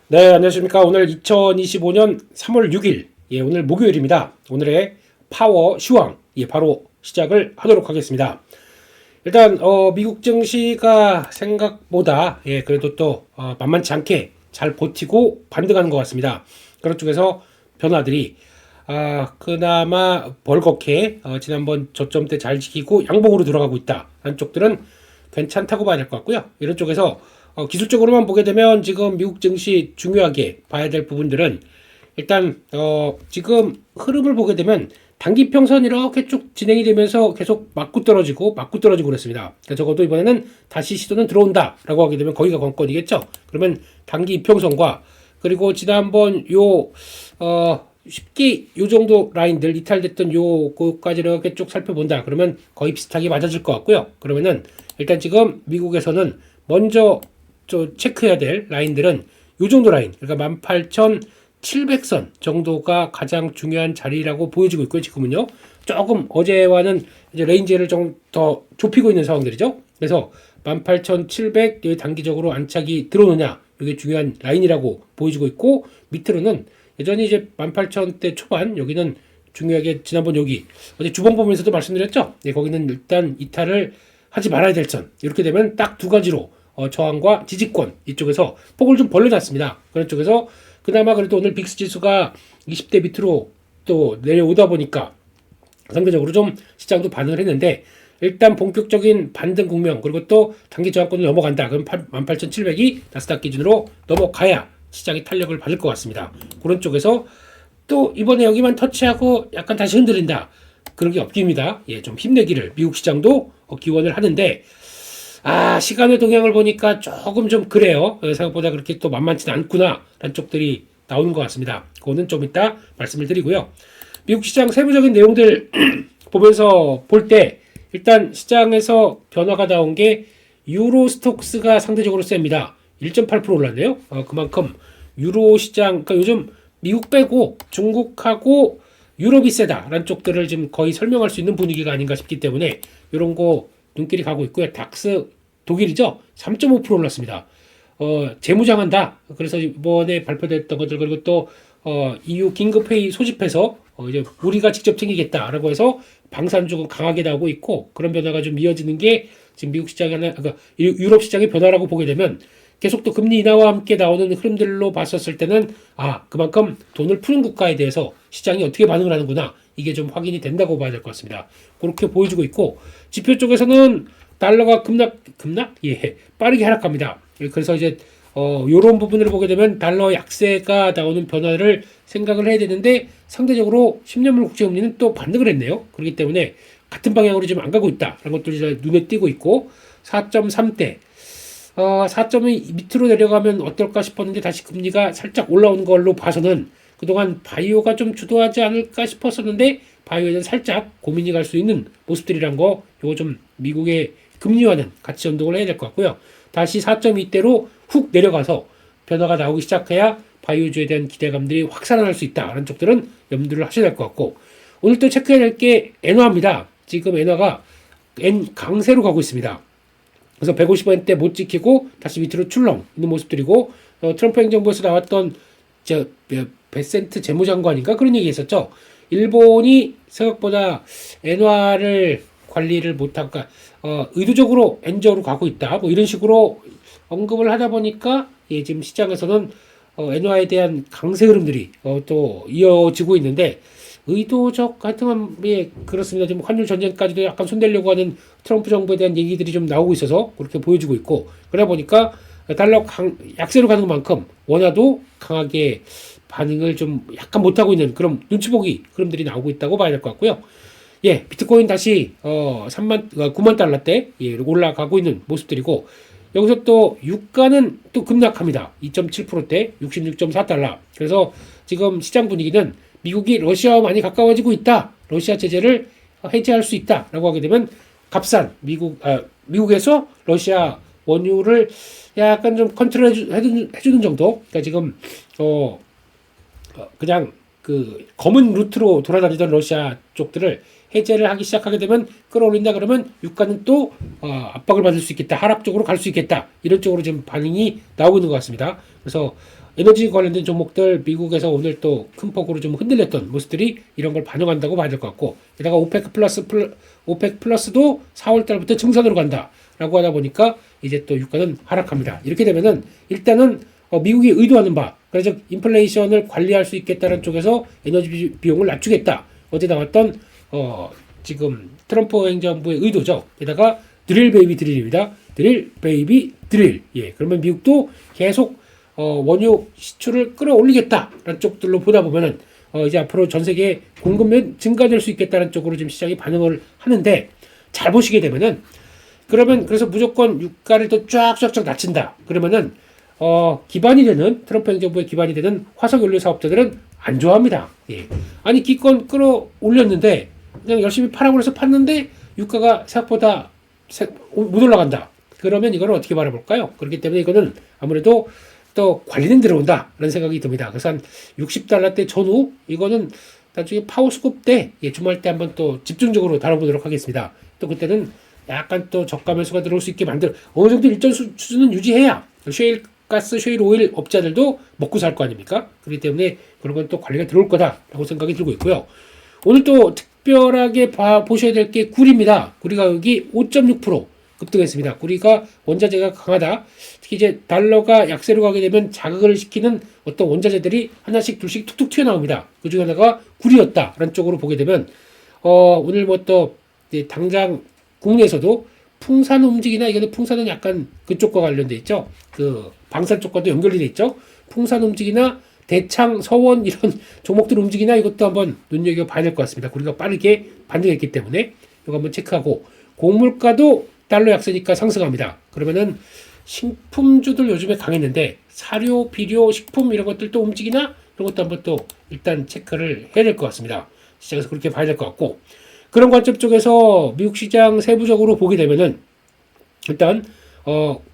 네, 안녕하십니까. 오늘 2025년 3월 6일, 오늘 목요일입니다. 오늘의 파워 시황, 바로 시작을 하도록 하겠습니다. 일단, 미국 증시가 생각보다, 그래도 또, 만만치 않게 잘 버티고 반등하는 것 같습니다. 그런 쪽에서 변화들이, 그나마 벌겋게, 지난번 저점대 잘 지키고 양봉으로 들어가고 있다. 라는 쪽들은 괜찮다고 봐야 될 것 같고요. 이런 쪽에서 기술적으로만 보게 되면 지금 미국 증시 중요하게 봐야 될 부분들은 일단 지금 흐름을 보게 되면 단기 평선 이렇게 쭉 진행이 되면서 계속 맞고 떨어지고 그랬습니다. 그러니까 적어도 이번에는 다시 시도는 들어온다라고 하게 되면 거기가 관건이겠죠. 그러면 단기 이평선과 그리고 지난번 쉽게 요 정도 라인들 이탈됐던 요거까지 이렇게 쭉 살펴본다. 그러면 거의 비슷하게 맞아질 것 같고요. 그러면은 일단 지금 미국에서는 먼저 체크해야 될 라인들은 요 정도 라인, 그러니까 18,700선 정도가 가장 중요한 자리라고 보여지고 있고요. 지금은요. 조금 어제와는 이제 레인지를 좀 더 좁히고 있는 상황들이죠. 그래서 18,700 여기 단기적으로 안착이 들어오느냐, 이게 중요한 라인이라고 보여지고 있고, 밑으로는 여전히 이제 18,000대 초반, 여기는 중요하게 지난번 여기 어제 주봉 보면서도 말씀드렸죠. 거기는 일단 이탈을 하지 말아야 될 선. 이렇게 되면 딱 두 가지로 저항과 지지권 이쪽에서 폭을 좀 벌려놨습니다. 그런 쪽에서 그나마 그래도 오늘 빅스 지수가 20대 밑으로 또 내려오다 보니까 상대적으로 좀 시장도 반응을 했는데 일단 본격적인 반등 국면 그리고 또 단기 저항권을 넘어간다. 그럼 18,700이 나스닥 기준으로 넘어가야 시장이 탄력을 받을 것 같습니다. 그런 쪽에서 또 이번에 여기만 터치하고 약간 다시 흔들린다. 그런 게 없깁니다. 좀 힘내기를 미국 시장도 기원을 하는데 시간의 동향을 보니까 조금 좀 그래요. 생각보다 그렇게 또 만만치는 않구나 라는 쪽들이 나오는 것 같습니다. 그거는 좀 이따 말씀을 드리고요. 미국 시장 세부적인 내용들 보면서 볼 때 일단 시장에서 변화가 나온 게 유로 스톡스가 상대적으로 셉니다. 1.8% 올랐네요. 그만큼 유로 시장, 그러니까 요즘 미국 빼고 중국하고 유럽이 세다라는 쪽들을 지금 거의 설명할 수 있는 분위기가 아닌가 싶기 때문에 이런 거 눈길이 가고 있고요. 닥스 독일이죠. 3.5% 올랐습니다. 재무장한다. 그래서 이번에 발표됐던 것들 그리고 또 EU 긴급회의 소집해서 이제 우리가 직접 챙기겠다라고 해서 방산 조금 강하게 나오고 있고 그런 변화가 좀 이어지는 게 지금 미국 시장이나 그러니까 유럽 시장의 변화라고 보게 되면 계속 또 금리 인하와 함께 나오는 흐름들로 봤었을 때는 그만큼 돈을 푸는 국가에 대해서 시장이 어떻게 반응을 하는구나 이게 좀 확인이 된다고 봐야 될 것 같습니다. 그렇게 보여주고 있고 지표 쪽에서는 달러가 급락 빠르게 하락합니다. 그래서 이제 요런 부분을 보게 되면 달러 약세가 나오는 변화를 생각을 해야 되는데 상대적으로 10년물 국채금리는 또 반등을 했네요. 그렇기 때문에 같은 방향으로 지금 안 가고 있다라는 것들이 이제 눈에 띄고 있고 4.3대 4점이 밑으로 내려가면 어떨까 싶었는데 다시 금리가 살짝 올라오는 걸로 봐서는 그동안 바이오가 좀 주도하지 않을까 싶었었는데 바이오에는 살짝 고민이 갈 수 있는 모습들이란 거 요거 좀 미국의 금리와는 같이 연동을 해야 될 것 같고요. 다시 4.2대로 훅 내려가서 변화가 나오기 시작해야 바이오주에 대한 기대감들이 확 살아날 수 있다라는 쪽들은 염두를 하셔야 될 것 같고 오늘 또 체크해야 될 게 엔화입니다. 지금 엔화가 엔 강세로 가고 있습니다. 그래서 150원대 못 지키고 다시 밑으로 출렁 있는 모습들이고 트럼프 행정부에서 나왔던 베센트 재무장관인가 그런 얘기 했었죠. 일본이 생각보다 엔화를 관리를 못하고 그러니까 의도적으로 엔저로 가고 있다. 뭐 이런 식으로 언급을 하다 보니까 지금 시장에서는 엔화에 대한 강세 흐름들이 또 이어지고 있는데 의도적 하여튼 그렇습니다. 지금 환율 전쟁까지도 약간 손대려고 하는 트럼프 정부에 대한 얘기들이 좀 나오고 있어서 그렇게 보여지고 있고 그러다 보니까 달러 약세로 가는 것만큼 원화도 강하게 반응을 좀 약간 못하고 있는 그런 눈치 보기 흐름들이 나오고 있다고 봐야 될 것 같고요. 비트코인 다시 9만 달러대 올라가고 있는 모습들이고 여기서 또 유가는 또 급락합니다. 2.7%대 66.4달러. 그래서 지금 시장 분위기는 미국이 러시아와 많이 가까워지고 있다. 러시아 제재를 해제할 수 있다라고 하게 되면 값싼 미국에서 러시아 원유를 약간 좀 컨트롤 해주는 정도. 그러니까 지금 그냥 그 검은 루트로 돌아다니던 러시아 쪽들을 해제를 하기 시작하게 되면 끌어올린다 그러면 유가는 또 압박을 받을 수 있겠다. 하락 쪽으로 갈 수 있겠다. 이런 쪽으로 지금 반응이 나오고 있는 것 같습니다. 그래서 에너지 관련된 종목들 미국에서 오늘 또 큰 폭으로 좀 흔들렸던 모습들이 이런 걸 반영한다고 봐야 될 것 같고, 게다가 오펙 플러스도 4월 달부터 증산으로 간다라고 하다 보니까 이제 또 유가는 하락합니다. 이렇게 되면은 일단은 미국이 의도하는 바, 그래서 인플레이션을 관리할 수 있겠다는 쪽에서 에너지 비용을 낮추겠다. 어제 나왔던 지금 트럼프 행정부의 의도죠. 게다가 드릴 베이비 드릴입니다. 드릴 베이비 드릴. 예, 그러면 미국도 계속 원유 시추를 끌어올리겠다라는 쪽들로 보다 보면은 이제 앞으로 전 세계 공급면 증가될 수 있겠다는 쪽으로 지금 시장이 반응을 하는데, 잘 보시게 되면은 그러면 그래서 무조건 유가를 또 쫙쫙쫙 낮춘다. 그러면은 기반이 되는 트럼프 행정부의 기반이 되는 화석연료 사업자들은 안 좋아합니다. 예. 아니 기껏 끌어올렸는데 그냥 열심히 파라고 해서 팠는데 유가가 생각보다 못 올라간다. 그러면 이걸 어떻게 바라볼까요? 그렇기 때문에 이거는 아무래도 또 관리는 들어온다 라는 생각이 듭니다. 그래서 한 60달러대 전후 이거는 나중에 파워스쿱 때 주말 때 한번 또 집중적으로 다뤄보도록 하겠습니다. 또 그때는 약간 또 저가 매수가 들어올 수 있게 만들 어느 정도 일정 수준은 유지해야 셰일 오일 업자들도 먹고 살 거 아닙니까? 그렇기 때문에 그런 건 또 관리가 들어올 거다라고 생각이 들고 있고요. 오늘 또 특별하게 보셔야 될 게 구리입니다. 구리 가격이 5.6% 급등했습니다. 구리가 원자재가 강하다. 특히 이제 달러가 약세로 가게 되면 자극을 시키는 어떤 원자재들이 하나씩 둘씩 툭툭 튀어나옵니다. 그 중에 하나가 구리였다라는 쪽으로 보게 되면 오늘 뭐 또 당장 국내에서도 풍산 움직이나 이거는 풍산은 약간 그쪽과 관련돼 있죠. 그 방산 쪽과도 연결이 돼 있죠. 풍산 움직이나 대창, 서원 이런 종목들 움직이나 이것도 한번 눈여겨봐야 될 것 같습니다. 우리가 빠르게 반등했기 때문에 이거 한번 체크하고, 곡물가도 달러 약세니까 상승합니다. 그러면은 식품주들 요즘에 강했는데 사료, 비료, 식품 이런 것들도 움직이나 이런 것도 한번 또 일단 체크를 해야 될 것 같습니다. 시장에서 그렇게 봐야 될 것 같고, 그런 관점 쪽에서 미국 시장 세부적으로 보게 되면은 일단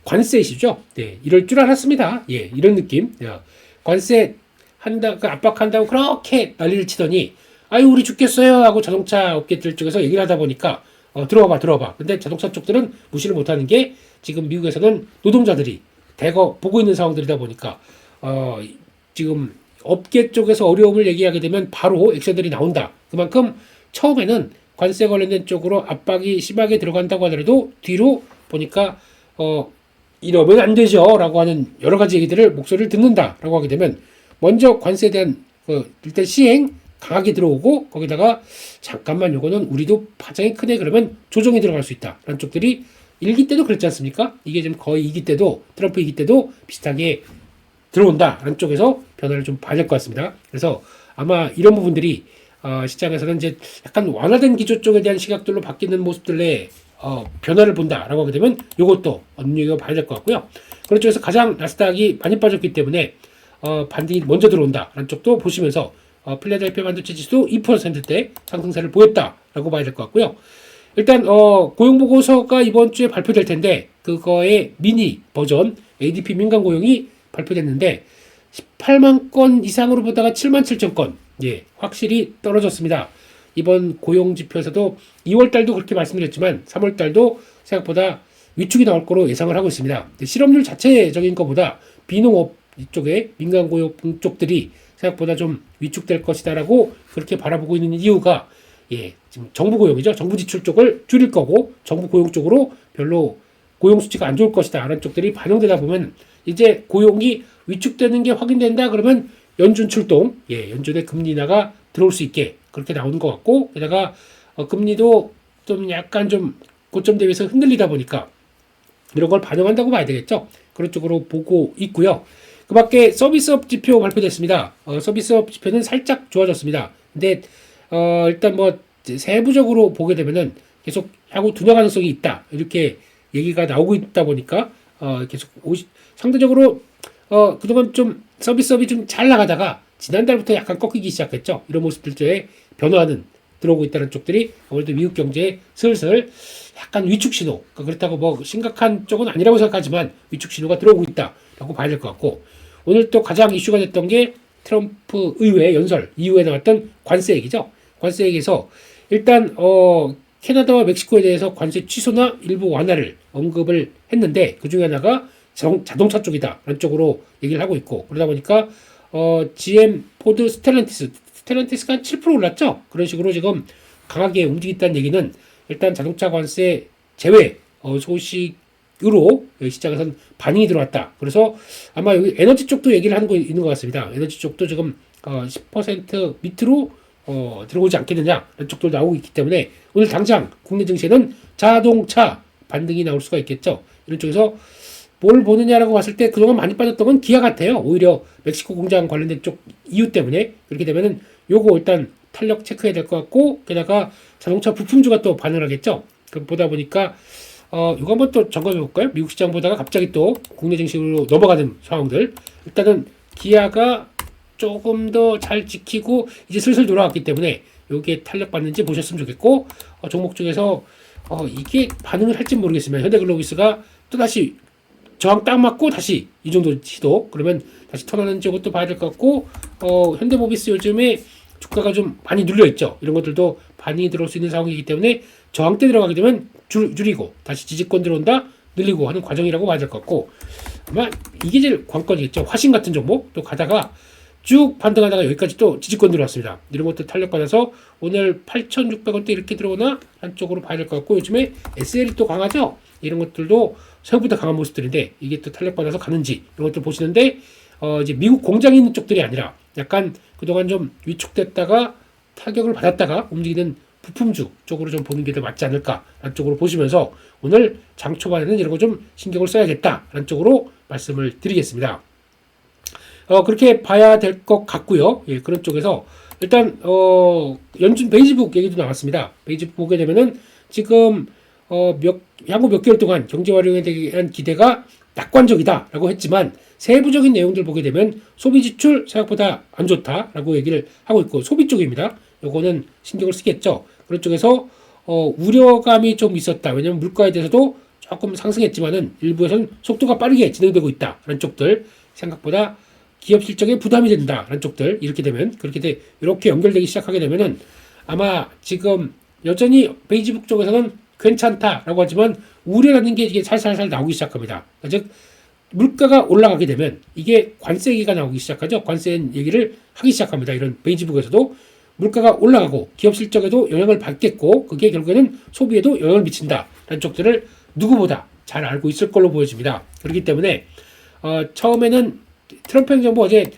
관세 이슈죠. 네, 이럴 줄 알았습니다. 예, 이런 느낌. 관세 한다, 그 압박한다고 그렇게 난리를 치더니 아유 우리 죽겠어요 하고 자동차 업계들 쪽에서 얘기를 하다 보니까 들어와봐. 근데 자동차 쪽들은 무시를 못하는 게 지금 미국에서는 노동자들이 대거 보고 있는 상황들이다 보니까 지금 업계 쪽에서 어려움을 얘기하게 되면 바로 액션들이 나온다. 그만큼 처음에는 관세 관련된 쪽으로 압박이 심하게 들어간다고 하더라도 뒤로 보니까 이러면 안 되죠 라고 하는 여러 가지 얘기들을 목소리를 듣는다 라고 하게 되면 먼저 관세에 대한 일단 시행 강하게 들어오고, 거기다가 잠깐만 요거는 우리도 파장이 크네 그러면 조정이 들어갈 수 있다 라는 쪽들이 1기 때도 그랬지 않습니까? 이게 지금 거의 2기 때도 트럼프 2기 때도 비슷하게 들어온다 라는 쪽에서 변화를 좀 봐야 될 것 같습니다. 그래서 아마 이런 부분들이 시장에서는 이제 약간 완화된 기조 쪽에 대한 시각들로 바뀌는 모습들의 변화를 본다라고 하게 되면 이것도 눈여겨봐야 될 것 같고요. 그런 쪽에서 가장 나스닥이 많이 빠졌기 때문에 반등이 먼저 들어온다라는 쪽도 보시면서 필라델피아 반도체 지수도 2%대 상승세를 보였다라고 봐야 될 것 같고요. 일단 고용보고서가 이번 주에 발표될 텐데 그거의 미니 버전 ADP 민간 고용이 발표됐는데 18만 건 이상으로 보다가 7만 7천 건, 예, 확실히 떨어졌습니다. 이번 고용 지표에서도 2월 달도 그렇게 말씀드렸지만 3월 달도 생각보다 위축이 나올 거로 예상을 하고 있습니다. 실업률 자체적인 것보다 비농업 이쪽에 민간 고용 쪽들이 생각보다 좀 위축될 것이다라고 그렇게 바라보고 있는 이유가, 예, 지금 정부 고용이죠. 정부 지출 쪽을 줄일 거고 정부 고용 쪽으로 별로 고용 수치가 안 좋을 것이다 라는 쪽들이 반영되다 보면 이제 고용이 위축되는 게 확인된다 그러면 연준 출동, 예, 연준의 금리 인하가 들어올 수 있게 그렇게 나오는 것 같고, 게다가 금리도 좀 약간 좀 고점 대비해서 흔들리다 보니까 이런 걸 반영한다고 봐야 되겠죠. 그런 쪽으로 보고 있고요. 그 밖에 서비스업 지표 발표됐습니다. 서비스업 지표는 살짝 좋아졌습니다. 근데 일단 뭐 세부적으로 보게 되면은 계속 향후 둔화 가능성이 있다 이렇게 얘기가 나오고 있다 보니까 계속 상대적으로 그동안 좀 서비스업이 좀 잘 나가다가 지난달부터 약간 꺾이기 시작했죠. 이런 모습들의 변화는 들어오고 있다는 쪽들이 아무래도 미국 경제에 슬슬 약간 위축 신호, 그렇다고 뭐 심각한 쪽은 아니라고 생각하지만 위축 신호가 들어오고 있다라고 봐야 될 것 같고, 오늘 또 가장 이슈가 됐던 게 트럼프 의회 연설 이후에 나왔던 관세 얘기죠. 관세 얘기에서 일단 캐나다와 멕시코에 대해서 관세 취소나 일부 완화를 언급을 했는데 그 중에 하나가 자동차 쪽이다 라는 쪽으로 얘기를 하고 있고, 그러다 보니까 GM, 포드, 스텔란티스가 한 7% 올랐죠. 그런 식으로 지금 강하게 움직였다는 얘기는 일단 자동차 관세 제외 소식으로 시장에선 반응이 들어왔다. 그래서 아마 여기 에너지 쪽도 얘기를 하는 거 있는 것 같습니다. 에너지 쪽도 지금 10% 밑으로 들어오지 않겠느냐 이런 쪽도 나오고 있기 때문에 오늘 당장 국내 증시에는 자동차 반등이 나올 수가 있겠죠. 이런 쪽에서 뭘 보느냐라고 봤을 때 그동안 많이 빠졌던 건 기아 같아요. 오히려 멕시코 공장 관련된 쪽 이유 때문에. 그렇게 되면은 요거 일단 탄력 체크해야 될 것 같고, 게다가 자동차 부품주가 또 반응을 하겠죠. 그 보다 보니까 이거 한번 또 점검해 볼까요? 미국 시장 보다가 갑자기 또 국내 증시로 넘어가는 상황들. 일단은 기아가 조금 더 잘 지키고 이제 슬슬 돌아왔기 때문에 여기에 탄력 받는지 보셨으면 좋겠고, 종목 중에서 이게 반응을 할지 모르겠으면 현대글로비스가 또 다시 저항 딱 맞고 다시 이 정도 시도, 그러면 다시 턴하는지 이것도 봐야 될 것 같고, 현대모비스 요즘에 주가가 좀 많이 눌려 있죠. 이런 것들도 반응이 들어올 수 있는 상황이기 때문에 저항대 들어가게 되면 줄이고 다시 지지권 들어온다 늘리고 하는 과정이라고 봐야 될 것 같고, 아마 이게 제일 관건이겠죠. 화신 같은 종목 또 가다가 쭉 반등하다가 여기까지 또 지지권 들어왔습니다. 이런 것들 탄력받아서 오늘 8,600원대 이렇게 들어오나 한쪽으로 봐야 될 것 같고, 요즘에 SL이 또 강하죠. 이런 것들도 생각보다 강한 모습들인데 이게 또 탄력받아서 가는지 이런 것들 보시는데, 이제 미국 공장이 있는 쪽들이 아니라 약간 그동안 좀 위축됐다가 타격을 받았다가 움직이는 부품주 쪽으로 좀 보는 게 더 맞지 않을까 라는 쪽으로 보시면서 오늘 장 초반에는 이런 거 좀 신경을 써야겠다 라는 쪽으로 말씀을 드리겠습니다. 그렇게 봐야 될 것 같고요. 예, 그런 쪽에서 일단 연준 베이지북 얘기도 나왔습니다. 베이지북 보게 되면은 지금 향후 몇 개월 동안 경제 활용에 대한 기대가 낙관적이다라고 했지만 세부적인 내용들 보게 되면 소비 지출 생각보다 안 좋다라고 얘기를 하고 있고, 소비 쪽입니다. 요거는 신경을 쓰겠죠. 그런 쪽에서 우려감이 좀 있었다. 왜냐하면 물가에 대해서도 조금 상승했지만은 일부에서는 속도가 빠르게 진행되고 있다라는 쪽들, 생각보다 기업 실적에 부담이 된다라는 쪽들, 이렇게 되면 이렇게 연결되기 시작하게 되면은 아마 지금 여전히 베이지북 쪽에서는 괜찮다라고 하지만 우려라는 게 이게 살살살 나오기 시작합니다. 즉 물가가 올라가게 되면 이게 관세 얘기가 나오기 시작하죠. 관세 얘기를 하기 시작합니다. 이런 베이지북에서도 물가가 올라가고 기업 실적에도 영향을 받겠고, 그게 결국에는 소비에도 영향을 미친다라는 쪽들을 누구보다 잘 알고 있을 걸로 보여집니다. 그렇기 때문에 처음에는 트럼프 행정부 어제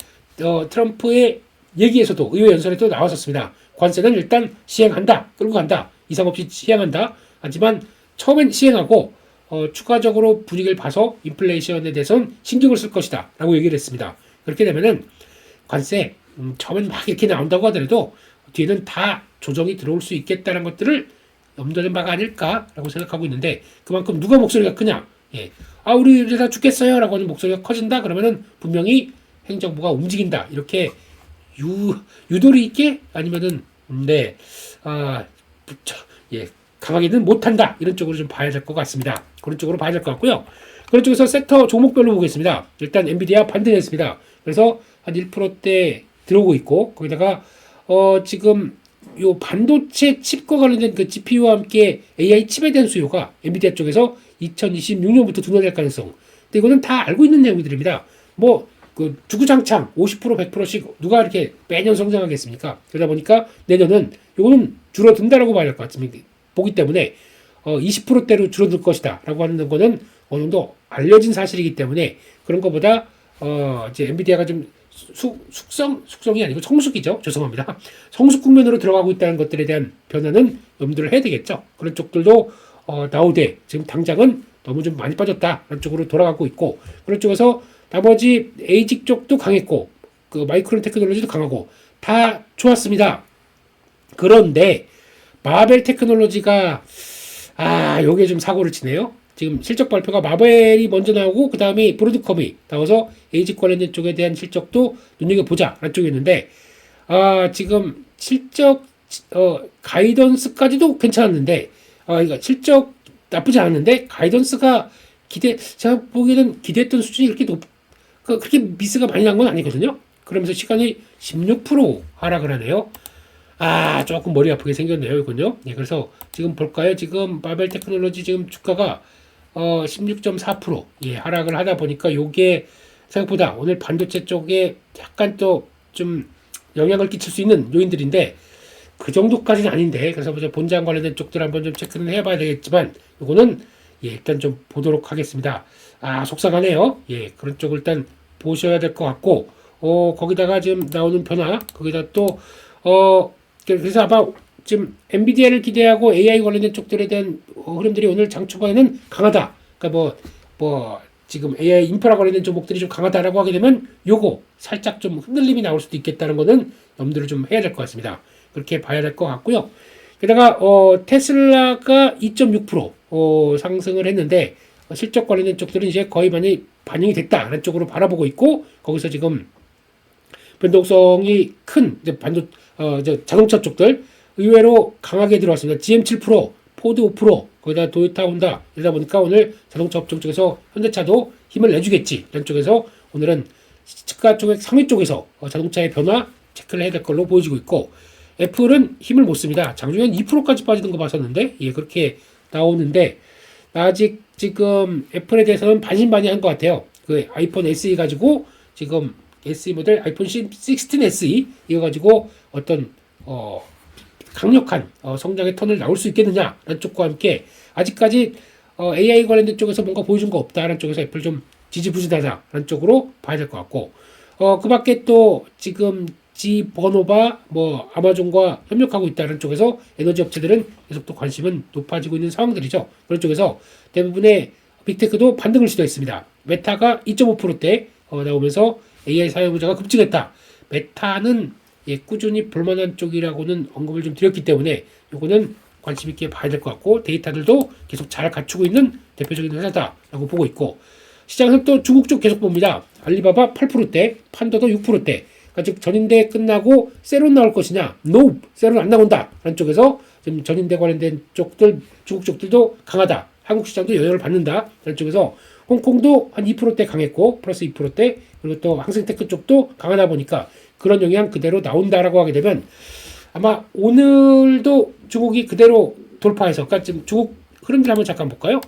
트럼프의 얘기에서도 의회 연설에도 나왔었습니다. 관세는 일단 시행한다, 끌고 간다, 이상 없이 시행한다. 하지만 처음엔 시행하고 추가적으로 분위기를 봐서 인플레이션에 대해서는 신경을 쓸 것이다 라고 얘기를 했습니다. 그렇게 되면은 관세 처음엔 막 이렇게 나온다고 하더라도 뒤에는 다 조정이 들어올 수 있겠다는 것들을 염두에 바가 아닐까라고 생각하고 있는데, 그만큼 누가 목소리가 크냐, 예, 우리 이러다 죽겠어요 라고 하는 목소리가 커진다 그러면은 분명히 행정부가 움직인다, 이렇게 유도리 있게 아니면은 강하게는 못한다, 이런 쪽으로 좀 봐야 될 것 같습니다. 그런 쪽으로 봐야 될 것 같고요. 그런 쪽에서 섹터 종목별로 보겠습니다. 일단 엔비디아 반등했습니다. 그래서 한 1%대 들어오고 있고, 거기다가 지금 요 반도체 칩과 관련된 그 GPU와 함께 AI 칩에 대한 수요가 엔비디아 쪽에서 2026년부터 둔화될 가능성. 근데 이거는 다 알고 있는 내용들입니다. 그 주구장창 50% 100%씩 누가 이렇게 매년 성장하겠습니까? 그러다 보니까 내년은 요거는 줄어든다라고 봐야 할 것 같습니다. 보기 때문에 20%대로 줄어들 것이다 라고 하는 거는 어느 정도 알려진 사실이기 때문에, 그런 것보다 이제 엔비디아가 좀 숙성이 아니고 성숙이죠. 죄송합니다. 성숙 국면으로 들어가고 있다는 것들에 대한 변화는 염두를 해야 되겠죠. 그런 쪽들도 나오되 지금 당장은 너무 좀 많이 빠졌다라는 쪽으로 돌아가고 있고, 그런 쪽에서 나머지 에이직 쪽도 강했고 그 마이크론 테크놀로지도 강하고 다 좋았습니다. 그런데 마벨 테크놀로지가 요게 좀 사고를 치네요. 지금 실적 발표가 마벨이 먼저 나오고 그 다음에 브로드컴이 나와서 에이직 관련된 쪽에 대한 실적도 눈여겨보자 라는 쪽이었는데, 지금 실적 가이던스까지도 괜찮았는데, 그러니까 실적 나쁘지 않았는데 가이던스가 제가 보기에는 기대했던 수준이 그렇게 미스가 많이 난 건 아니거든요. 그러면서 시간이 16% 하락을 하네요. 조금 머리 아프게 생겼네요, 이건요. 네, 그래서 지금 볼까요? 지금 마벨 테크놀로지 지금 주가가 16.4% 예, 하락을 하다 보니까 요게 생각보다 오늘 반도체 쪽에 약간 또 좀 영향을 끼칠 수 있는 요인들인데 그 정도까지는 아닌데 그래서 본장 관련된 쪽들 한번 좀 체크는 해봐야 되겠지만 요거는 예, 일단 좀 보도록 하겠습니다. 아 속상하네요. 예, 그런 쪽을 일단 보셔야 될 것 같고 거기다가 지금 나오는 변화 거기다 또 그래서 아마 지금 엔비디아를 기대하고 AI 관련된 쪽들에 대한 흐름들이 오늘 장 초반에는 강하다. 그러니까 뭐 지금 AI 인프라 관련된 종목들이 좀 강하다라고 하게 되면 요거 살짝 좀 흔들림이 나올 수도 있겠다는 거는 염두를 좀 해야 될 것 같습니다. 그렇게 봐야 될 것 같고요. 게다가 테슬라가 2.6% 상승을 했는데 실적 관련된 쪽들은 이제 거의 많이 반영이 됐다라는 쪽으로 바라보고 있고 거기서 지금 변동성이 큰 자동차 쪽들 의외로 강하게 들어왔습니다. GM7%, 포드 5%, 거기다 도요타 혼다 이러다 보니까 오늘 자동차 업종 쪽에서 현대차도 힘을 내주겠지. 이런 쪽에서 오늘은 시가 쪽의 상위 쪽에서 자동차의 변화 체크를 해야 될 걸로 보여지고 있고 애플은 힘을 못 씁니다. 장중에 2%까지 빠지는 거 봤었는데 예 그렇게 나오는데 아직 지금 애플에 대해서는 반신반의한 것 같아요. 그 아이폰 SE 가지고 지금 SE 모델 아이폰 16 SE 이거 가지고 어떤 강력한 성장의 턴을 나올 수 있겠느냐라는 쪽과 함께 아직까지 AI 관련된 쪽에서 뭔가 보여준 거 없다라는 쪽에서 애플 좀 지지부진하다라는 쪽으로 봐야 될 것 같고 그 밖에 또 지금 지버노바 뭐 아마존과 협력하고 있다는 쪽에서 에너지 업체들은 계속 또 관심은 높아지고 있는 상황들이죠. 그런 쪽에서 대부분의 빅테크도 반등을 시도했습니다. 메타가 2.5%대 나오면서 AI 사용자가 급증했다. 메타는 예, 꾸준히 볼만한 쪽이라고는 언급을 좀 드렸기 때문에 요거는 관심 있게 봐야 될 것 같고 데이터들도 계속 잘 갖추고 있는 대표적인 회사다라고 보고 있고 시장에서 또 중국 쪽 계속 봅니다. 알리바바 8%대, 판도도 6%대. 그러니까 즉 전인대 끝나고 세론 나올 것이냐? No, 세론 안 나온다. 라는 쪽에서 지금 전인대 관련된 쪽들 중국 쪽들도 강하다. 한국 시장도 영향을 받는다. 라는 쪽에서 홍콩도 한 2%대 강했고 플러스 2%대 그리고 또 항생테크 쪽도 강하다 보니까 그런 영향 그대로 나온다라고 하게 되면 아마 오늘도 중국이 그대로 돌파해서 그러니까 지금 중국 흐름들 한번 잠깐 볼까요?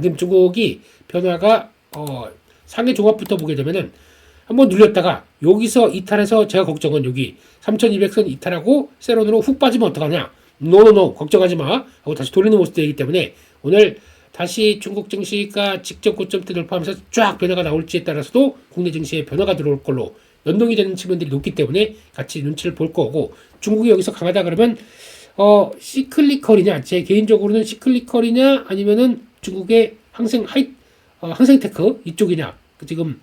지금 중국이 변화가 상해 종합부터 보게 되면은 한번 눌렸다가 여기서 이탈해서 제가 걱정은 여기 3200선 이탈하고 세론으로 훅 빠지면 어떡하냐? 노노노 걱정하지 마 하고 다시 돌리는 모습들이기 때문에 오늘 다시 중국 증시가 직접 고점대 돌파하면서 쫙 변화가 나올지에 따라서도 국내 증시에 변화가 들어올 걸로 연동이 되는 측면들이 높기 때문에 같이 눈치를 볼 거고 중국이 여기서 강하다 그러면 시클리컬이냐 제 개인적으로는 시클리컬이냐 아니면은 중국의 항생테크 이쪽이냐 지금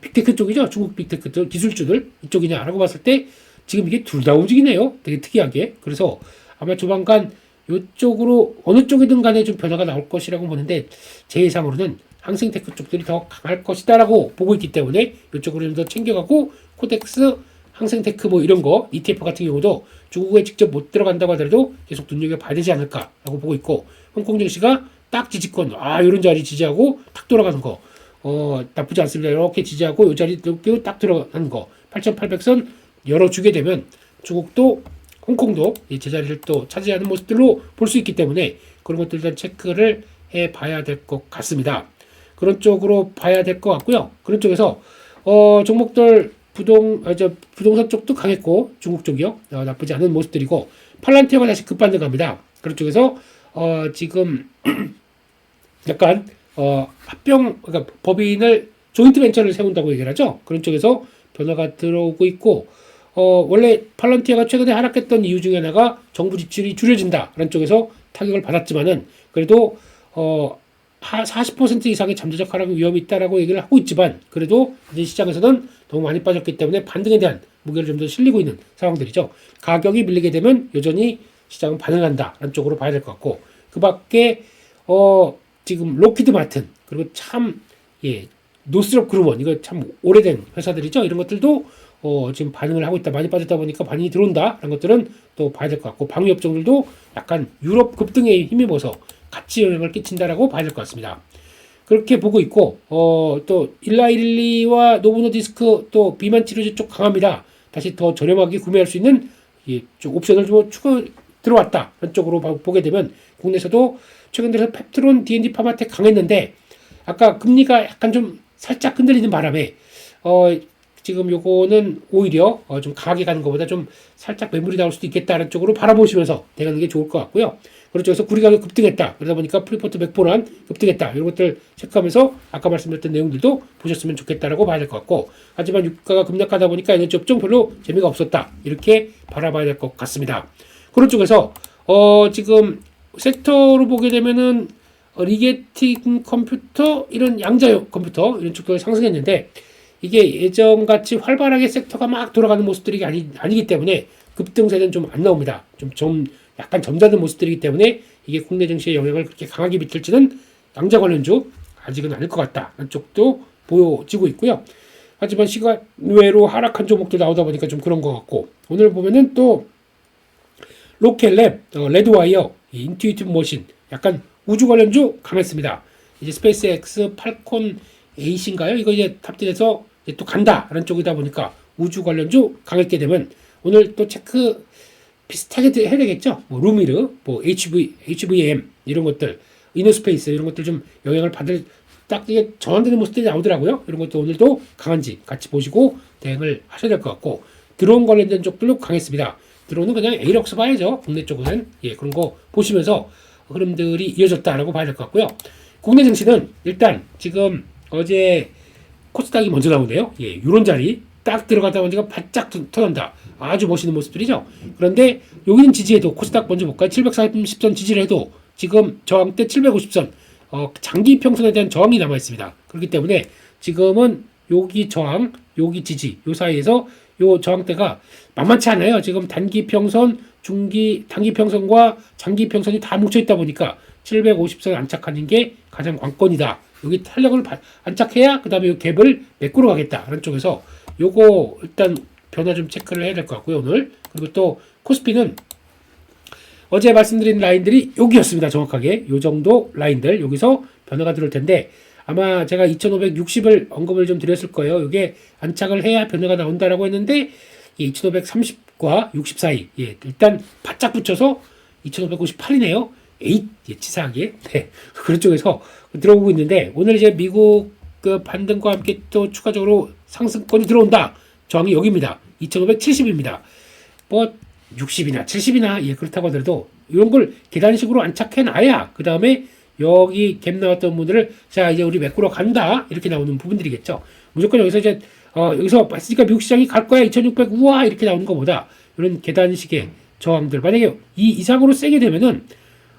빅테크 쪽이죠 중국 빅테크 기술주들 이쪽이냐라고 봤을 때 지금 이게 둘 다 움직이네요 되게 특이하게 그래서 아마 조만간 이쪽으로 어느 쪽이든 간에 좀 변화가 나올 것이라고 보는데 제 예상으로는 항생테크 쪽들이 더 강할 것이다라고 보고 있기 때문에 이쪽으로 좀 더 챙겨가고 코덱스 항생테크 뭐 이런 거 ETF 같은 경우도 중국에 직접 못 들어간다고 하더라도 계속 눈여겨봐야 되지 않을까라고 보고 있고 홍콩 증시가 딱 지지권 이런 자리 지지하고 탁 돌아가는 거 나쁘지 않습니다. 이렇게 지지하고 이 자리 딱 들어가는 거 8,800선 열어주게 되면 중국도 홍콩도 제자리를 또 차지하는 모습들로 볼 수 있기 때문에 그런 것들 일단 체크를 해봐야 될 것 같습니다. 그런 쪽으로 봐야 될 것 같고요. 그런 쪽에서 종목들 부동산 쪽도 강했고 중국 쪽이요 나쁘지 않은 모습들이고 팔란티어가 다시 급반등합니다. 그런 쪽에서 지금 약간 그러니까 법인을 조인트 벤처를 세운다고 얘기를 하죠. 그런 쪽에서 변화가 들어오고 있고 원래 팔런티어가 최근에 하락했던 이유 중에 하나가 정부 지출이 줄여진다라는 쪽에서 타격을 받았지만은 그래도 40% 이상의 잠재적 하락 위험이 있다라고 얘기를 하고 있지만 그래도 이제 시장에서는 너무 많이 빠졌기 때문에 반등에 대한 무게를 좀 더 실리고 있는 상황들이죠. 가격이 밀리게 되면 여전히 시장은 반응한다라는 쪽으로 봐야 될 것 같고 그 밖에 지금 로키드 마튼 그리고 참 노스럽 그루먼 이거 참 오래된 회사들이죠. 이런 것들도 지금 반응을 하고 있다. 많이 빠졌다 보니까 반응이 들어온다. 이런 것들은 또 봐야 될 것 같고 방위 업종들도 약간 유럽 급등에 힘입어서 같이 영향을 끼친다라고 봐야 될 것 같습니다. 그렇게 보고 있고 또 일라일리와 노보노디스크 또 비만 치료제 쪽 강합니다. 다시 더 저렴하게 구매할 수 있는 좀 옵션을 좀 추가 들어왔다. 이런 쪽으로 보게 되면 국내에서도 최근 들어서 펩트론, D&D 파마텍 강했는데 아까 금리가 약간 좀 살짝 흔들리는 바람에 지금 요거는 오히려 좀 강하게 가는 것보다 좀 살짝 매물이 나올 수도 있겠다는 쪽으로 바라보시면서 대가는 게 좋을 것 같고요. 그렇죠. 그래서 구리가격 급등했다. 그러다 보니까 프리포트 맥보란 급등했다. 이런 것들 체크하면서 아까 말씀드렸던 내용들도 보셨으면 좋겠다라고 봐야 될 것 같고, 하지만 유가가 급락하다 보니까 에너지 업종 별로 재미가 없었다. 이렇게 바라봐야 될 것 같습니다. 그런 쪽에서 지금 섹터로 보게 되면은 리게팅 컴퓨터, 이런 양자 컴퓨터 이런 쪽도 상승했는데, 이게 예전같이 활발하게 섹터가 막 돌아가는 모습들이 아니기 때문에 급등세는 좀 안 나옵니다. 좀 약간 점잖은 모습들이기 때문에 이게 국내 증시에 영향을 그렇게 강하게 미칠지는 양자 관련주 아직은 아닐 것 같다. 는 쪽도 보여지고 있고요. 하지만 시간 외로 하락한 종목도 나오다 보니까 좀 그런 것 같고, 오늘 보면은 또 로켓랩, 레드와이어, 인투이티브 머신, 약간 우주 관련주 강했습니다. 이제 스페이스X 팔콘 8인가요? 이거 이제 탑재돼서 이제 또 간다라는 쪽이다 보니까 우주 관련주 강했게 되면 오늘 또 체크 비슷하게 해야 되겠죠. 뭐 루미르, 뭐 HVM 이런 것들, 이노스페이스 이런 것들 좀 영향을 받을 딱 이게 전환되는 모습들이 나오더라고요. 이런 것도 오늘도 강한지 같이 보시고 대응을 하셔야 될 것 같고, 드론 관련된 쪽들도 강했습니다. 드론은 그냥 에이럭스 봐야죠. 국내 쪽은 그런 거 보시면서 흐름들이 이어졌다라고 봐야 될 것 같고요. 국내 증시는 일단 지금 어제 코스닥이 먼저 나오는데요. 요런 자리 딱 들어가다 보니까 바짝 터진다. 아주 멋있는 모습들이죠. 그런데 여기는 지지해도 코스닥 먼저 볼까요? 740선 지지를 해도 지금 저항대 750선 장기 평선에 대한 저항이 남아 있습니다. 그렇기 때문에 지금은 여기 저항, 여기 지지, 요 사이에서 요 저항대가 만만치 않아요. 지금 단기 평선, 단기 평선과 장기 평선이 다 뭉쳐 있다 보니까 750선 안착하는 게 가장 관건이다. 여기 탄력을 안착해야 그 다음에 이 갭을 메꾸러 가겠다. 그런 쪽에서 요거 일단 변화 좀 체크를 해야 될 것 같고요, 오늘. 그리고 또 코스피는 어제 말씀드린 라인들이 여기였습니다. 정확하게 요 정도 라인들 여기서 변화가 들어올 텐데, 아마 제가 2560을 언급을 좀 드렸을 거예요. 이게 안착을 해야 변화가 나온다라고 했는데 2530과 60 사이, 일단 바짝 붙여서 2558이네요. 치사하게. 그런 쪽에서 들어오고 있는데, 오늘 이제 미국 그 반등과 함께 또 추가적으로 상승권이 들어온다. 저항이 여기입니다. 2570입니다. 뭐 60이나 70이나 그렇다고 하더라도 이런 걸 계단식으로 안착해 놔야 그 다음에 여기 갭 나왔던 분들을 자 이제 우리 메꾸러 간다 이렇게 나오는 부분들이겠죠. 무조건 여기서 이제 여기서 봤으니까 미국 시장이 갈 거야 2600 우와 이렇게 나오는 것보다 이런 계단식의 저항들, 만약에 이 이상으로 세게 되면은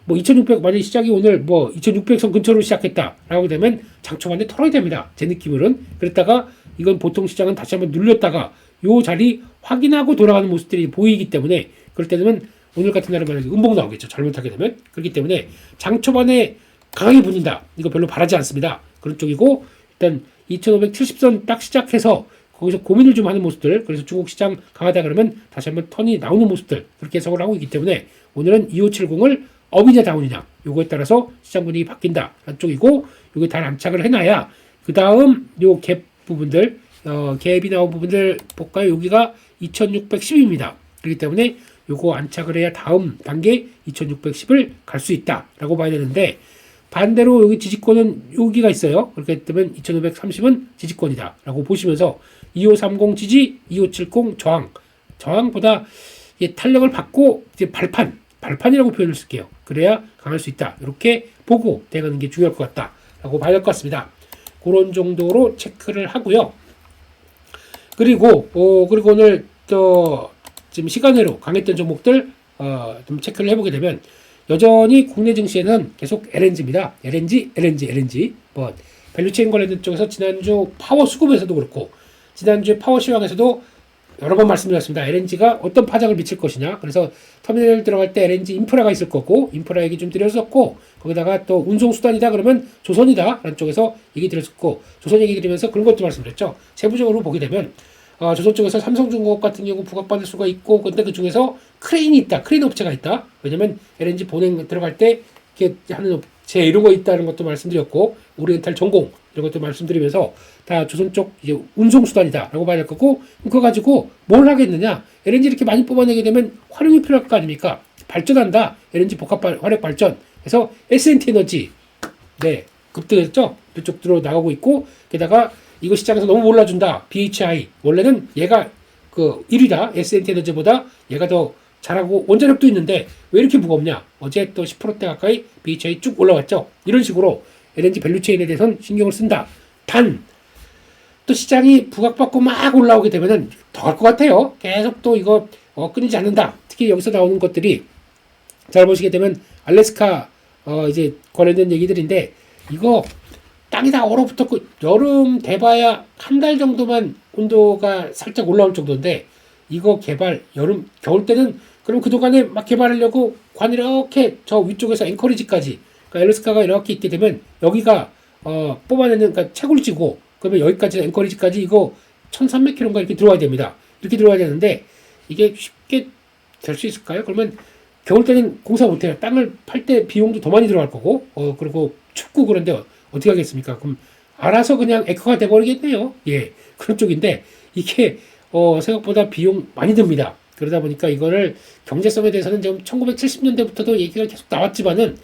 뭐 2600, 만약에 시작이 오늘 뭐 2600선 근처로 시작했다라고 되면 장초반에 털어야 됩니다. 제 느낌으로는. 그랬다가 이건 보통 시장은 다시 한번 눌렸다가 요 자리 확인하고 돌아가는 모습들이 보이기 때문에, 그럴 때는 오늘 같은 날은 만약에 음봉 나오겠죠. 잘못하게 되면. 그렇기 때문에 장초반에 강하게 붙는다. 이거 별로 바라지 않습니다. 그런 쪽이고, 일단 2570선 딱 시작해서 거기서 고민을 좀 하는 모습들, 그래서 중국 시장 강하다 그러면 다시 한번 턴이 나오는 모습들, 그렇게 해석을 하고 있기 때문에 오늘은 2570을 업이냐 다운이냐 요거에 따라서 시장 분위기 바뀐다 한쪽이고, 요게 다 안착을 해놔야 그 다음 요 갭 부분들, 갭이 나온 부분들 볼까요? 여기가 2610입니다. 그렇기 때문에 요거 안착을 해야 다음 단계 2610을 갈 수 있다라고 봐야 되는데, 반대로 여기 지지권은 여기가 있어요. 그렇기 때문에 2530은 지지권이다라고 보시면서 2530 지지, 2570 저항보다 탄력을 받고 이제 발판이라고 표현을 쓸게요. 그래야 강할 수 있다. 이렇게 보고 대응하는 게 중요할 것 같다라고 봐야 될 것 같습니다. 그런 정도로 체크를 하고요. 그리고 오늘 또 지금 시간외로 강했던 종목들 좀 체크를 해보게 되면 여전히 국내 증시에는 계속 LNG입니다. LNG. 뭐 밸류체인 관련된 쪽에서 지난주 파워 수급에서도 그렇고 지난주에 파워 시황에서도 여러 번 말씀드렸습니다. LNG가 어떤 파장을 미칠 것이냐. 그래서 터미널 들어갈 때 LNG 인프라가 있을 거고, 인프라 얘기 좀 드렸었고, 거기다가 또 운송수단이다 그러면 조선이다 라는 쪽에서 얘기 드렸었고, 조선 얘기 드리면서 그런 것도 말씀드렸죠. 세부적으로 보게 되면 조선 쪽에서 삼성중공업 같은 경우 부각받을 수가 있고, 근데 그 중에서 크레인이 있다. 크레인 업체가 있다. 왜냐면 LNG 보냉 들어갈 때 이렇게 하는 업체 이런 거 있다는 것도 말씀드렸고, 오리엔탈 전공 이런 것도 말씀드리면서 다 조선 쪽 이제 운송수단이다라고 봐야 될 거고, 그거 가지고 뭘 하겠느냐. LNG 이렇게 많이 뽑아내게 되면 활용이 필요할 거 아닙니까? 발전한다. LNG 복합 화력 발전. 그래서 S&T 에너지 네 급등했죠. 이쪽으로 나가고 있고 게다가 이거 시장에서 너무 몰라준다. BHI 원래는 얘가 그 1위다. S&T 에너지보다 얘가 더 잘하고 원자력도 있는데 왜 이렇게 무겁냐? 어제 또 10%대 가까이 BHI 쭉 올라왔죠. 이런 식으로 LNG 밸류체인에 대해서는 신경을 쓴다. 단 또 시장이 부각받고 막 올라오게 되면은 더 갈 것 같아요. 계속 또 이거 끊이지 않는다. 특히 여기서 나오는 것들이 잘 보시게 되면 알래스카 이제 관련된 얘기들인데 이거 땅이 다 얼어붙었고 여름 돼봐야 한 달 정도만 온도가 살짝 올라올 정도인데 이거 개발 여름 겨울 때는 그럼 그동안에 막 개발하려고 관 이렇게 저 위쪽에서 앵커리지까지 그러니까 알래스카가 이렇게 있게 되면 여기가 뽑아내는 그러니까 채굴지고 그러면 여기까지 앵커리지까지 이거 1300km인가 이렇게 들어와야 됩니다. 이렇게 들어와야 되는데 이게 쉽게 될 수 있을까요? 그러면 겨울 때는 공사 못해요. 땅을 팔 때 비용도 더 많이 들어갈 거고 그리고 춥고 그런데 어떻게 하겠습니까? 그럼 알아서 그냥 에커가 돼버리겠네요. 예, 그런 쪽인데 이게 생각보다 비용 많이 듭니다. 그러다 보니까 이거를 경제성에 대해서는 지금 1970년대부터도 얘기가 계속 나왔지만은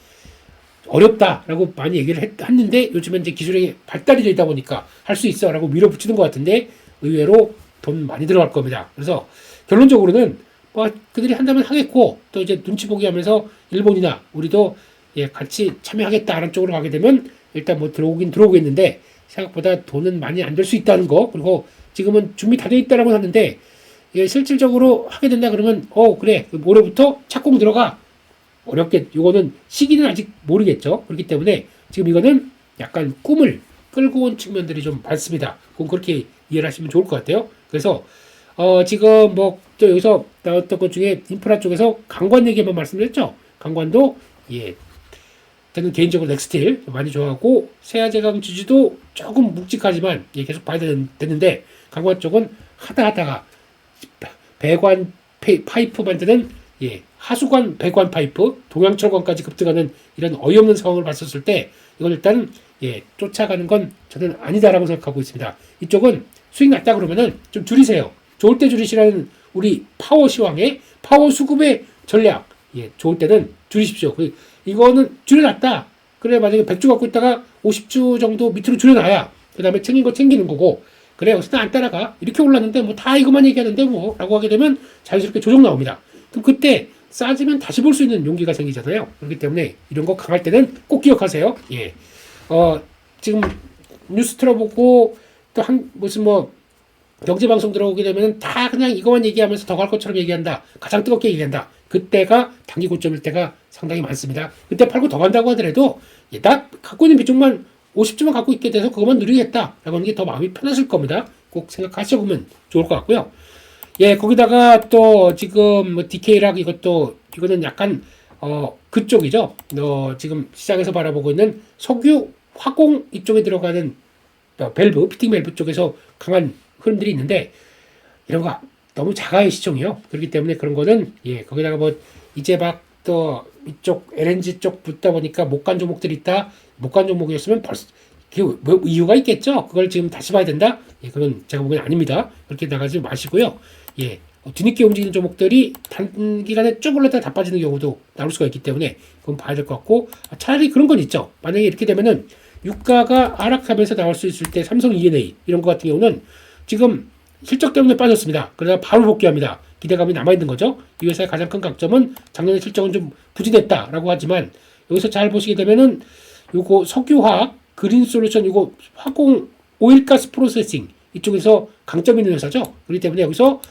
어렵다라고 많이 얘기를 했는데 요즘엔 이제 기술이 발달이 되다 보니까 할 수 있어라고 밀어붙이는 것 같은데 의외로 돈 많이 들어갈 겁니다. 그래서 결론적으로는 뭐 그들이 한다면 하겠고 또 이제 눈치 보기 하면서 일본이나 우리도 예 같이 참여하겠다라는 쪽으로 가게 되면 일단 뭐 들어오긴 들어오겠는데 생각보다 돈은 많이 안 될 수 있다는 거 그리고 지금은 준비 다 돼 있다라고 하는데 예, 실질적으로 하게 된다 그러면 그래 올해부터 착공 들어가 어렵게 요거는 시기는 아직 모르겠죠. 그렇기 때문에 지금 이거는 약간 꿈을 끌고 온 측면들이 좀 많습니다. 그건 그렇게 이해를 하시면 좋을 것 같아요. 그래서 지금 뭐 또 여기서 나왔던 것 중에 인프라 쪽에서 강관 얘기만 말씀드렸죠. 강관도 예 저는 개인적으로 넥스틸 많이 좋아하고 세아제강 지주도 조금 묵직하지만 예, 계속 봐야 되는데 강관 쪽은 하다가 배관 파이프 만드는 예, 하수관 배관 파이프 동양철관까지 급등하는 이런 어이없는 상황을 봤었을 때 이건 일단 예, 쫓아가는 건 저는 아니다라고 생각하고 있습니다. 이쪽은 수익 낮다 그러면은 좀 줄이세요. 좋을 때 줄이시라는 우리 파워 시황의 파워 수급의 전략 예, 좋을 때는 줄이십시오. 이거는 줄여놨다. 그래 만약에 100주 갖고 있다가 50주 정도 밑으로 줄여놔야 그 다음에 챙긴 거 챙기는 거고 그래 여기서 안 따라가 이렇게 올랐는데 뭐 다 이것만 얘기하는데 뭐 라고 하게 되면 자연스럽게 조정 나옵니다. 그럼 그때 싸지면 다시 볼 수 있는 용기가 생기잖아요. 그렇기 때문에 이런 거 강할 때는 꼭 기억하세요. 예. 지금 뉴스 틀어보고 또 무슨 뭐 경제방송 들어오게 되면 다 그냥 이것만 얘기하면서 더 갈 것처럼 얘기한다. 가장 뜨겁게 얘기한다. 그때가 단기 고점일 때가 상당히 많습니다. 그때 팔고 더 간다고 하더라도 예, 나 갖고 있는 비중만 50주만 갖고 있게 돼서 그것만 누리겠다. 라고 하는 게 더 마음이 편하실 겁니다. 꼭 생각하셔보면 좋을 것 같고요. 예, 거기다가 또 지금 뭐 DK락 이거는 약간 그쪽이죠. 지금 시장에서 바라보고 있는 석유 화공 이쪽에 들어가는 밸브, 피팅 밸브 쪽에서 강한 흐름들이 있는데 이런 거 너무 작아요 시총이요. 그렇기 때문에 그런 거는 예 거기다가 뭐 이제 막 또 이쪽 LNG 쪽 붙다 보니까 못 간 종목들이 있다. 못 간 종목이었으면 벌써 뭐 이유가 있겠죠. 그걸 지금 다시 봐야 된다. 예, 그건 제가 보기엔 아닙니다. 그렇게 나가지 마시고요. 예, 뒤늦게 움직이는 종목들이 단기간에 쭉 올랐다가 다 빠지는 경우도 나올 수가 있기 때문에 그건 봐야 될 것 같고 차라리 그런 건 있죠. 만약에 이렇게 되면은 유가가 하락하면서 나올 수 있을 때 삼성 E&A 이런 거 같은 경우는 지금 실적 때문에 빠졌습니다. 그러다 바로 복귀합니다. 기대감이 남아있는 거죠. 이 회사의 가장 큰 강점은 작년에 실적은 좀 부진했다라고 하지만 여기서 잘 보시게 되면은 요거 석유화학, 그린솔루션, 요거 화공, 오일가스 프로세싱 이쪽에서 강점 있는 회사죠. 그렇기 때문에 여기서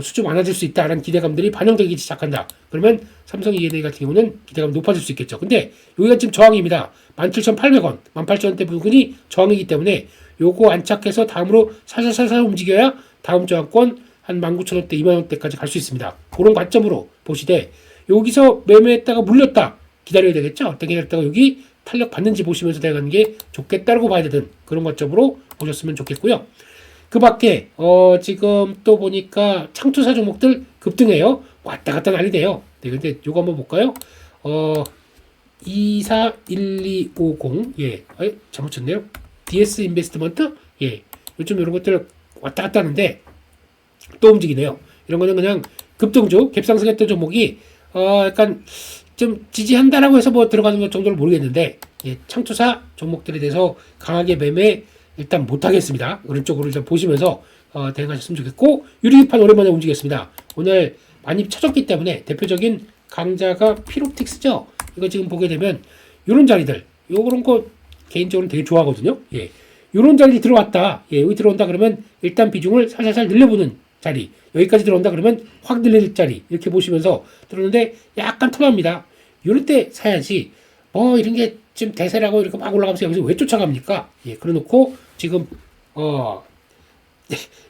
수주 많아질 수 있다라는 기대감들이 반영되기 시작한다. 그러면 삼성 E&A 같은 경우는 기대감이 높아질 수 있겠죠. 근데 여기가 지금 저항입니다. 17,800원, 18,000원대 부근이 저항이기 때문에 요거 안착해서 다음으로 살살살살 움직여야 다음 저항권 한 19,000원대, 20,000원대까지 갈 수 있습니다. 그런 관점으로 보시되 여기서 매매했다가 물렸다. 기다려야 되겠죠. 어떤 기다렸다가 여기 탄력 받는지 보시면서 내가는 게 좋겠다라고 봐야 되는 그런 관점으로 보셨으면 좋겠고요. 그 밖에 지금 또 보니까 창투사 종목들 급등해요. 왔다 갔다 난리네요. 네, 근데 요거 한번 볼까요? 241250 예, 잘못 쳤네요. DS 인베스트먼트 예, 요즘 이런 것들 왔다 갔다 하는데 또 움직이네요. 이런 거는 그냥 급등주 갭상승했던 종목이 약간 좀 지지한다라고 해서 뭐 들어가는 것 정도를 모르겠는데, 예, 창투사 종목들에 대해서 강하게 매매 일단 못하겠습니다. 오른쪽으로 일단 보시면서 대응하셨으면 좋겠고, 유리기판 오랜만에 움직였습니다. 오늘 많이 쳐졌기 때문에 대표적인 강자가 피롭틱스죠. 이거 지금 보게 되면 요런 자리들, 요런 거 개인적으로 되게 좋아하거든요. 예. 요런 자리 들어왔다. 예, 여기 들어온다 그러면 일단 비중을 살살살 늘려보는 자리. 여기까지 들어온다 그러면 확 늘릴 자리. 이렇게 보시면서 들어오는데 약간 tum합니다. 요럴 때 사야지. 이런 게 지금 대세라고 이렇게 막 올라가면서 여기서 왜 쫓아갑니까? 예, 그래 놓고 지금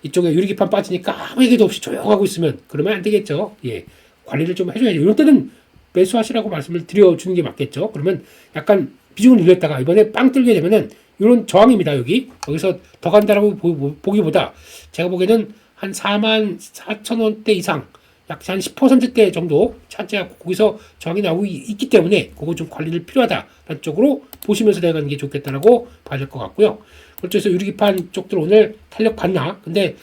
이쪽에 유리기판 빠지니까 아무 얘기도 없이 조용하고 있으면 그러면 안 되겠죠. 예, 관리를 좀 해줘야죠. 이럴 때는 매수하시라고 말씀을 드려주는 게 맞겠죠. 그러면 약간 비중을 늘렸다가 이번에 빵 뚫게 되면은 이런 저항입니다. 여기서 더 간다라고 보기보다 제가 보기에는 한 44,000원대 이상 약 한 10%대 정도 차지하고 거기서 저항이 나오고 있기 때문에 그거 좀 관리를 필요하다라는 쪽으로 보시면서 내가는 게 좋겠다라고 봐야 될 것 같고요. 그렇죠. 해서 유리기판 쪽들 오늘 탄력 봤나? 근데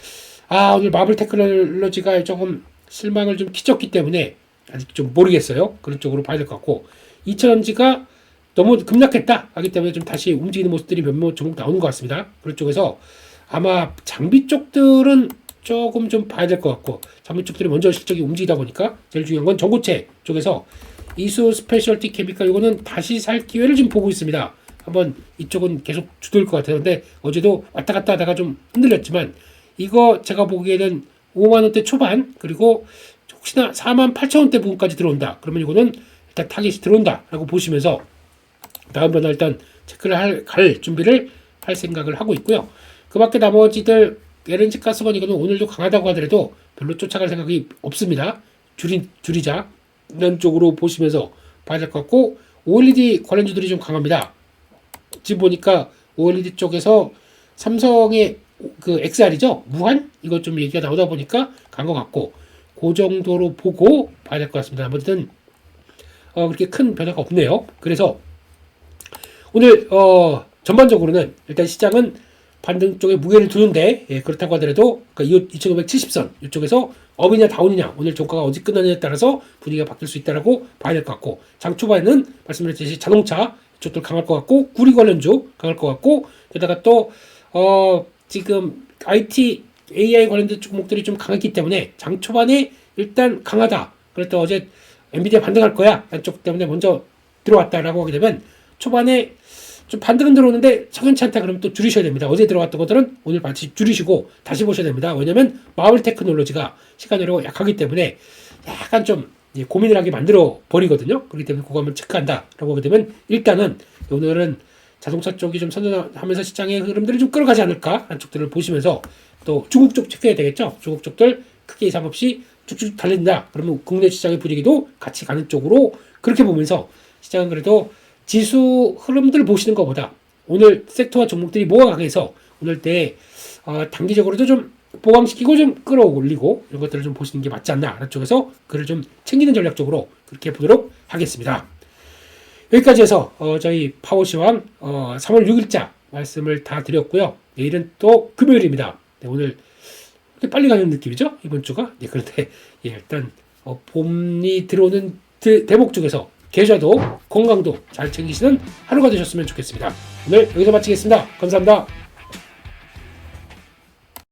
오늘 마블 테크놀로지가 조금 실망을 좀 끼쳤기 때문에 아직 좀 모르겠어요. 그런 쪽으로 봐야 될 것 같고 2차전지가 너무 급락했다 하기 때문에 좀 다시 움직이는 모습들이 몇몇 종목 나오는 것 같습니다. 그런 쪽에서 아마 장비 쪽들은 조금 좀 봐야 될 것 같고 장비 쪽들이 먼저 실적이 움직이다 보니까 제일 중요한 건 전고체 쪽에서 이수 스페셜티 케미칼 이거는 다시 살 기회를 지금 보고 있습니다. 한번 이쪽은 계속 주도일 것 같아요. 근데 어제도 왔다 갔다 하다가 좀 흔들렸지만 이거 제가 보기에는 5만원대 초반 그리고 혹시나 48,000원대 부분까지 들어온다. 그러면 이거는 일단 타깃이 들어온다 라고 보시면서 다음번에 일단 체크를 갈 준비를 할 생각을 하고 있고요. 그 밖에 나머지들 LNG 가스건 이거는 오늘도 강하다고 하더라도 별로 쫓아갈 생각이 없습니다. 줄이자 이런 쪽으로 보시면서 봐야 될 것 같고 OLED 관련주들이 좀 강합니다. 지금 보니까 OLED 쪽에서 삼성의 그 XR이죠 무한 이거 좀 얘기가 나오다 보니까 간 것 같고 그 정도로 보고 봐야 될 것 같습니다. 아무튼 그렇게 큰 변화가 없네요. 그래서 오늘 전반적으로는 일단 시장은 반등 쪽에 무게를 두는데 그렇다고 하더라도 그러니까 2570선 이쪽에서 업이냐 다운이냐 오늘 종가가 어디 끝나느냐에 따라서 분위기가 바뀔 수 있다라고 봐야 될 것 같고 장 초반에는 말씀드렸듯이 자동차 이쪽도 강할 것 같고 구리 관련주 강할 것 같고 게다가 또 지금 IT AI 관련된 종목들이 좀 강했기 때문에 장 초반에 일단 강하다. 그래도 어제 엔비디아 반등할 거야 쪽 때문에 먼저 들어왔다라고 하게 되면 초반에 좀 반등은 들어오는데 석연치 않다 그러면 또 줄이셔야 됩니다. 어제 들어갔던 것들은 오늘 다시 줄이시고 다시 보셔야 됩니다. 왜냐면 마블 테크놀로지가 시간으로 약하기 때문에 약간 좀 고민을 하게 만들어 버리거든요. 그렇기 때문에 그거 한번 체크한다라고 하게 되면 일단은 오늘은 자동차 쪽이 좀 선전하면서 시장의 흐름들을 좀 끌어가지 않을까 하는 쪽들을 보시면서 또 중국 쪽 체크해야 되겠죠. 중국 쪽들 크게 이상 없이 쭉쭉 달린다. 그러면 국내 시장의 분위기도 같이 가는 쪽으로 그렇게 보면서 시장은 그래도 지수 흐름들 보시는 것보다 오늘 섹터와 종목들이 뭐가 강해서 오늘 때 단기적으로도 좀 보강시키고 좀 끌어올리고 이런 것들을 좀 보시는 게 맞지 않나 라는 쪽에서 그를 좀 챙기는 전략적으로 그렇게 보도록 하겠습니다. 여기까지 해서 저희 파워시황 3월 6일자 말씀을 다 드렸고요. 내일은 또 금요일입니다. 네, 오늘 빨리 가는 느낌이죠? 이번 주가. 네, 그런데 일단 봄이 들어오는 대목 중에서 계좌도 건강도 잘 챙기시는 하루가 되셨으면 좋겠습니다. 오늘 여기서 마치겠습니다. 감사합니다.